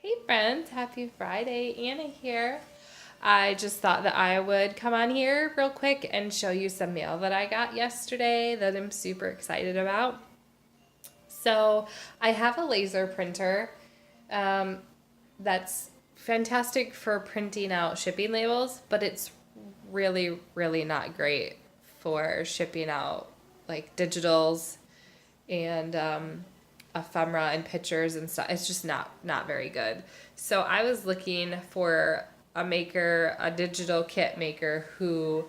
Hey friends, happy Friday. Anna here. I just thought that I would come on here real quick and show you some mail that I got yesterday that I'm super excited about. So, I have a laser printer um, that's fantastic for printing out shipping labels, but it's really, really not great for shipping out like digitals and ephemera and pictures and stuff. It's just not very good. So I was looking for a maker, a digital kit maker who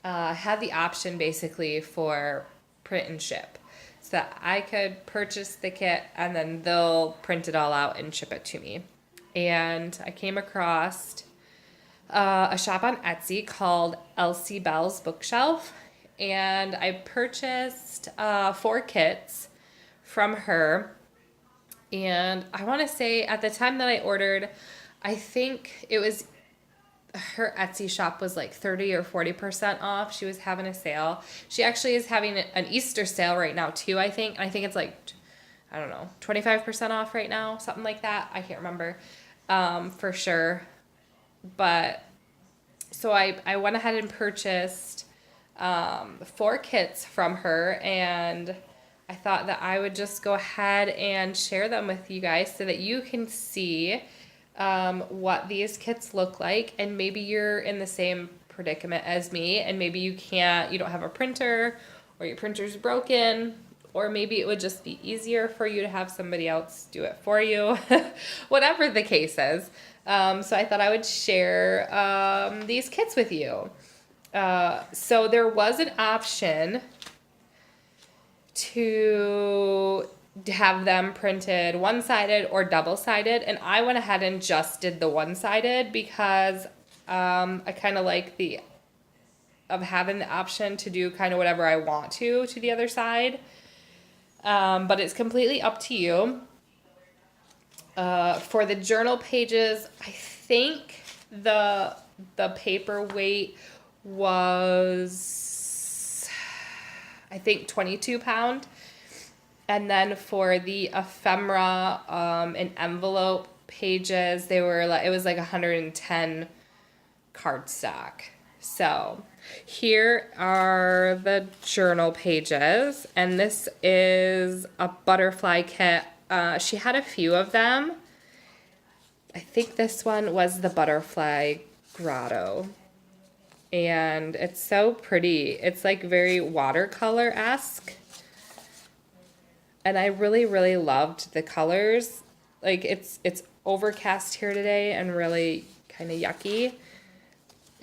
had the option basically for print and ship, so that I could purchase the kit and then they'll print it all out and ship it to me. And I came across a shop on Etsy called EllsieBeLs BookShelf, and I purchased 4 kits from her. And I want to say at the time that I ordered, I think it was her Etsy shop was like 30 or 40% off. She was having a sale. She actually is having an Easter sale right now too, I think. I think it's like, I don't know, 25% off right now, something like that. I can't remember for sure. But so I went ahead and purchased 4 kits from her, and I thought that I would just go ahead and share them with you guys so that you can see what these kits look like, and maybe you're in the same predicament as me, and maybe you don't have a printer, or your printer's broken, or maybe it would just be easier for you to have somebody else do it for you, whatever the case is. So I thought I would share these kits with you. So there was an option to have them printed one-sided or double-sided, and I went ahead and just did the one-sided because I kind of like of having the option to do kind of whatever I want to the other side. But it's completely up to you. For the journal pages, I think the paper weight was, I think, 22 pound. And then for the ephemera and envelope pages, it was like 110 cardstock. So here are the journal pages, and this is a butterfly kit. She had a few of them. I think this one was the butterfly grotto. And it's so pretty. It's like very watercolor-esque. And I really, really loved the colors. Like it's overcast here today and really kind of yucky.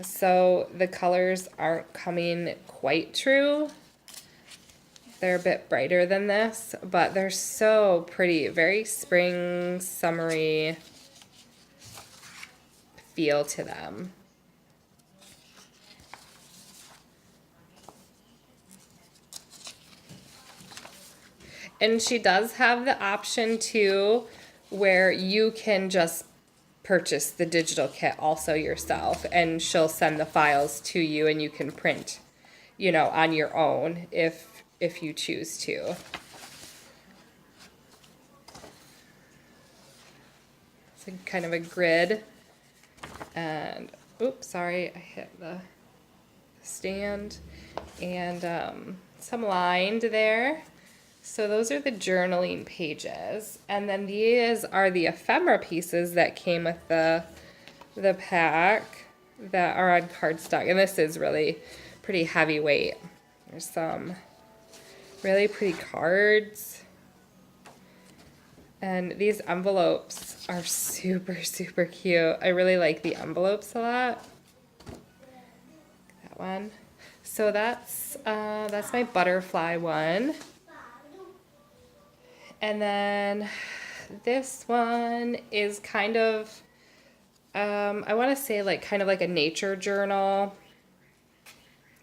So the colors aren't coming quite true. They're a bit brighter than this, but they're so pretty. Very spring, summery feel to them. And she does have the option too, where you can just purchase the digital kit also yourself, and she'll send the files to you and you can print, on your own if you choose to. It's kind of a grid. And oops, sorry, I hit the stand. And some lined there. So those are the journaling pages. And then these are the ephemera pieces that came with the pack that are on cardstock. And this is really pretty heavyweight. There's some really pretty cards. And these envelopes are super, super cute. I really like the envelopes a lot. That one. So that's my butterfly one. And then this one is kind of, I want to say kind of like a nature journal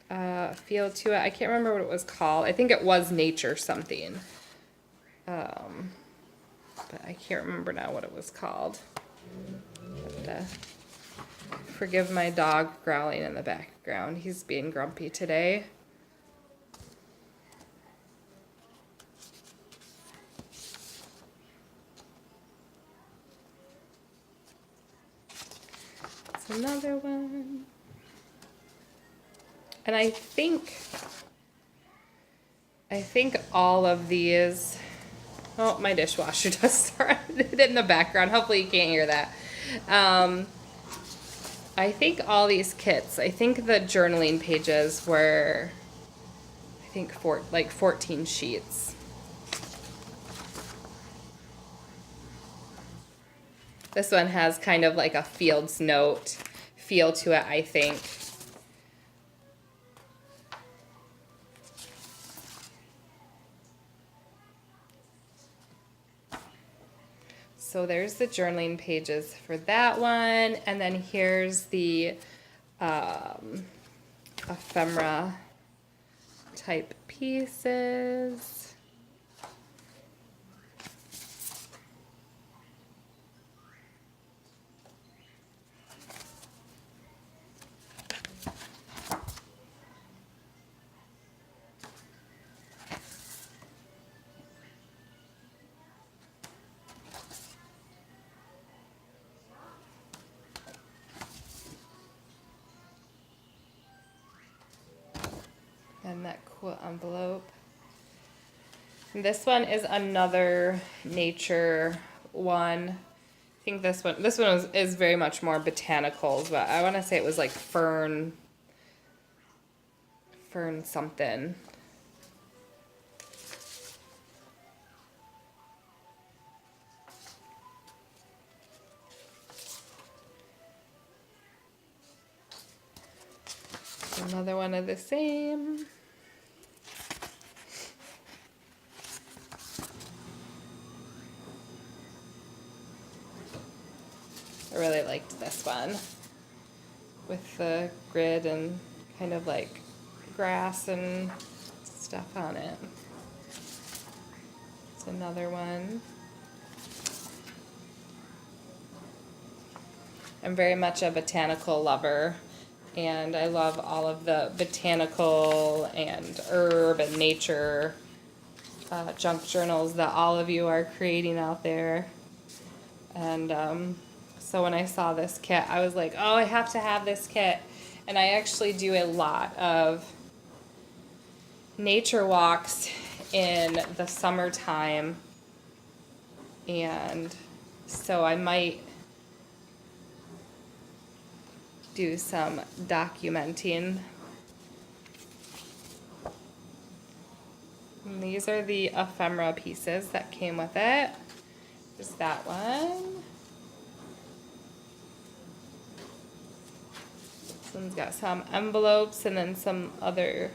feel to it. I can't remember what it was called. I think it was nature something. But I can't remember now what it was called. Forgive my dog growling in the background. He's being grumpy today. There's another one. And I think all of these, oh, my dishwasher just started in the background. Hopefully you can't hear that. I think all these kits, I think the journaling pages were, I think 14 sheets. This one has kind of like a Fields Note feel to it, I think. So there's the journaling pages for that one. And then here's the ephemera type pieces. And that cool envelope. And this one is another nature one. I think this one is very much more botanicals, but I want to say it was like fern something. Another one of the same. I really liked this one with the grid and kind of like grass and stuff on it. It's another one. I'm very much a botanical lover, and I love all of the botanical and herb and nature junk journals that all of you are creating out there. And so when I saw this kit, I was like, oh, I have to have this kit. And I actually do a lot of nature walks in the summertime, and so I might do some documenting. And these are the ephemera pieces that came with it. There's that one. This one's got some envelopes and then some other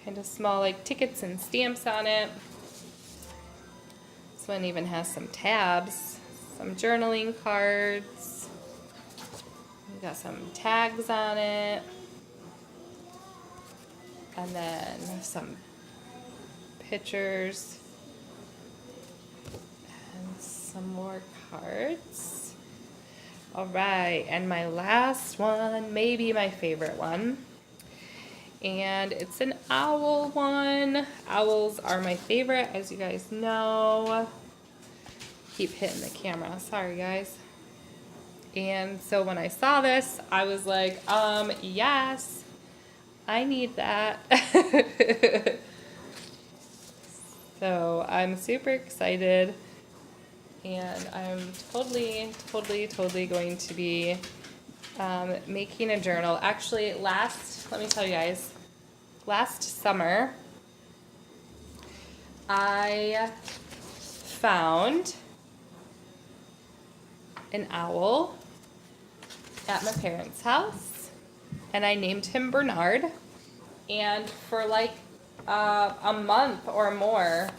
kind of small like tickets and stamps on it. This one even has some tabs, some journaling cards. We got some tags on it. And then some pictures. And some more cards. All right, and my last one, maybe my favorite one. And it's an owl one. Owls are my favorite, as you guys know. Keep hitting the camera, sorry guys. And so when I saw this, I was like, yes, I need that. So I'm super excited, and I'm totally going to be making a journal. Actually, let me tell you guys, last summer, I found an owl at my parents' house, and I named him Bernard. And for like a month or more,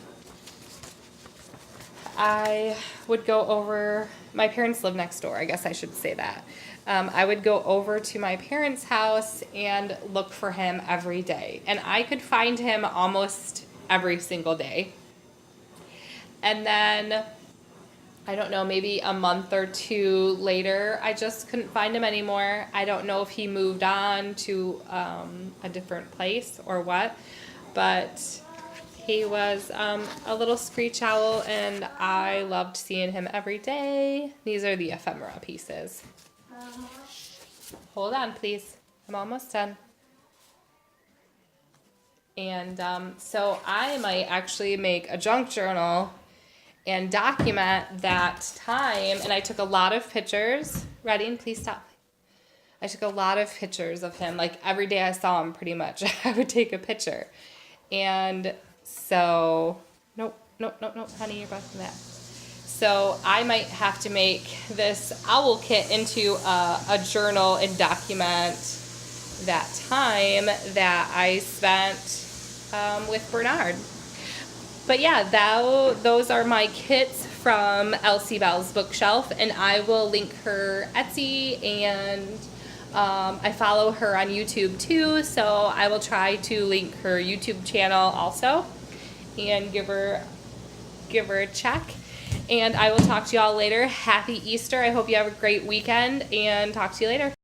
I would go over, my parents live next door, I guess I should say that. I would go over to my parents' house and look for him every day. And I could find him almost every single day. And then, I don't know, maybe a month or two later, I just couldn't find him anymore. I don't know if he moved on to a different place or what, but he was a little screech owl, and I loved seeing him every day. These are the ephemera pieces. Hold on, please. I'm almost done. And so I might actually make a junk journal and document that time. And I took a lot of pictures. Ready? And please stop. I took a lot of pictures of him. Like every day I saw him pretty much, I would take a picture. And so, nope, honey, you're back from that. So I might have to make this owl kit into a journal and document that time that I spent with Bernard. But yeah, those are my kits from EllsieBeLs BookShelf, and I will link her Etsy, and I follow her on YouTube too, so I will try to link her YouTube channel also and give her a check. And I will talk to y'all later. Happy Easter. I hope you have a great weekend, and talk to you later.